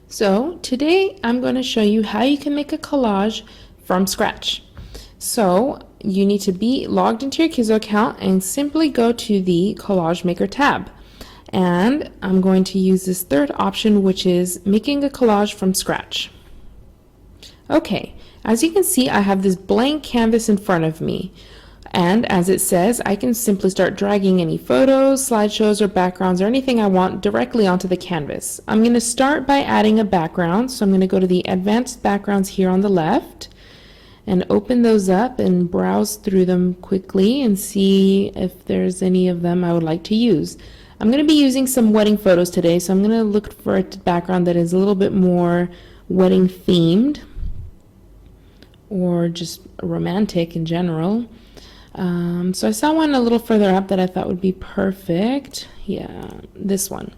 So today I'm going to show you how you can make a collage from scratch. So you need to be logged into your Kizoa account and simply go to the Collage Maker tab. And I'm going to use this third option, which is making a collage from scratch. Okay, as you can see, I have this blank canvas in front of me. And as it says, I can simply start dragging any photos, slideshows, or backgrounds, or anything I want directly onto the canvas. I'm going to start by adding a background. So I'm going to go to the advanced backgrounds here on the left and open those up and browse through them quickly and see if there's any of them I would like to use. I'm going to be using some wedding photos today, so I'm going to look for a background that is a little bit more wedding themed or just romantic in general. So I saw one a little further up that I thought would be perfect. Yeah, this one.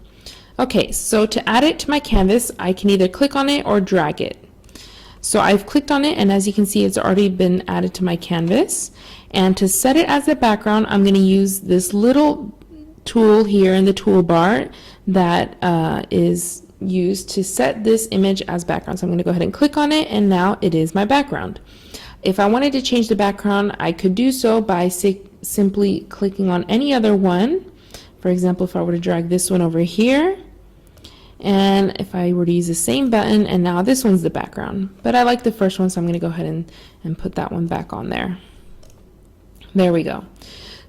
Okay, so to add it to my canvas, I can either click on it or drag it. So I've clicked on it, and as you can see, it's already been added to my canvas. And to set it as a background, I'm going to use this little tool here in the toolbar that is used to set this image as background. So I'm going to go ahead and click on it, and now it is my background. If I wanted to change the background, I could do so by simply clicking on any other one. For example, if I were to drag this one over here, and if I were to use the same button, and now this one's the background. But I like the first one, so I'm going to go ahead and put that one back on there. There we go.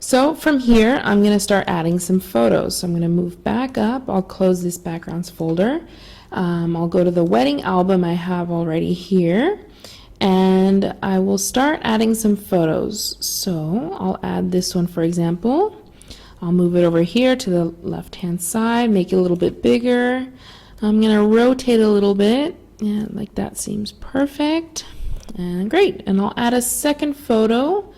So from here, I'm going to start adding some photos. So I'm going to move back up. I'll close this backgrounds folder. I'll go to the wedding album I have already here. And I will start adding some photos. So I'll add this one, for example. I'll move it over here to the left-hand side, make it a little bit bigger. I'm going to rotate a little bit, and like that seems perfect. And great. And I'll add a second photo.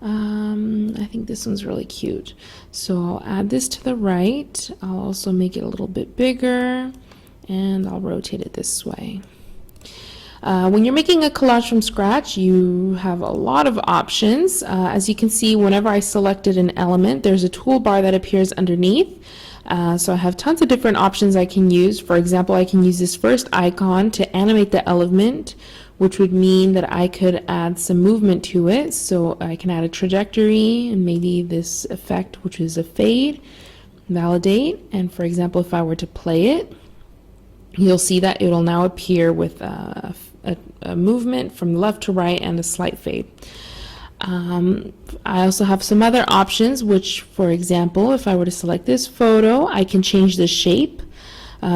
I think this one's really cute. So I'll add this to the right. I'll also make it a little bit bigger, and I'll rotate it this way. When you're making a collage from scratch, you have a lot of options. As you can see, whenever I selected an element, there's a toolbar that appears underneath. So I have tons of different options I can use. For example, I can use this first icon to animate the element, which would mean that I could add some movement to it. So I can add a trajectory and maybe this effect, which is a fade, validate. And for example, if I were to play it, you'll see that it'll now appear with a movement from left to right and a slight fade. I also have some other options, which, for example, if I were to select this photo, I can change the shape.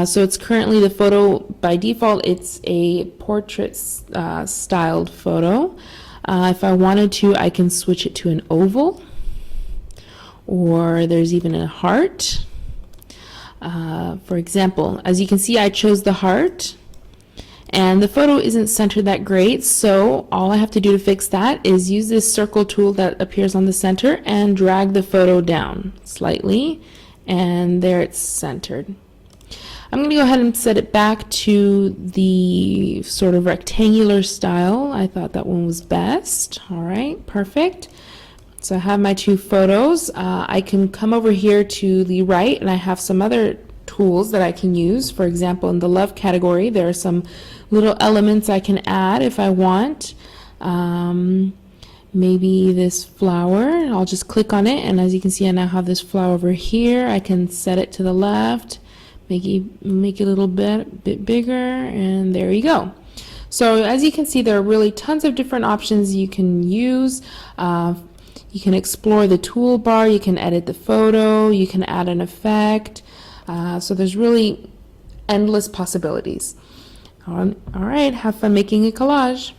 So it's currently the photo, by default, it's a portrait styled photo. If I wanted to, I can switch it to an oval, or there's even a heart. For example, as you can see, I chose the heart, and the photo isn't centered that great, so all I have to do to fix that is use this circle tool that appears on the center and drag the photo down slightly, and there it's centered. I'm going to go ahead and set it back to the sort of rectangular style. I thought that one was best. All right, perfect. So I have my two photos. I can come over here to the right, and I have some other tools that I can use. For example, in the love category, there are some little elements I can add if I want. Maybe this flower. I'll just click on it, and as you can see, I now have this flower over here. I can set it to the left, make it a little bit bigger, and there you go. So as you can see, there are really tons of different options you can use. You can explore the toolbar, you can edit the photo, you can add an effect. So there's really endless possibilities. All right, have fun making a collage.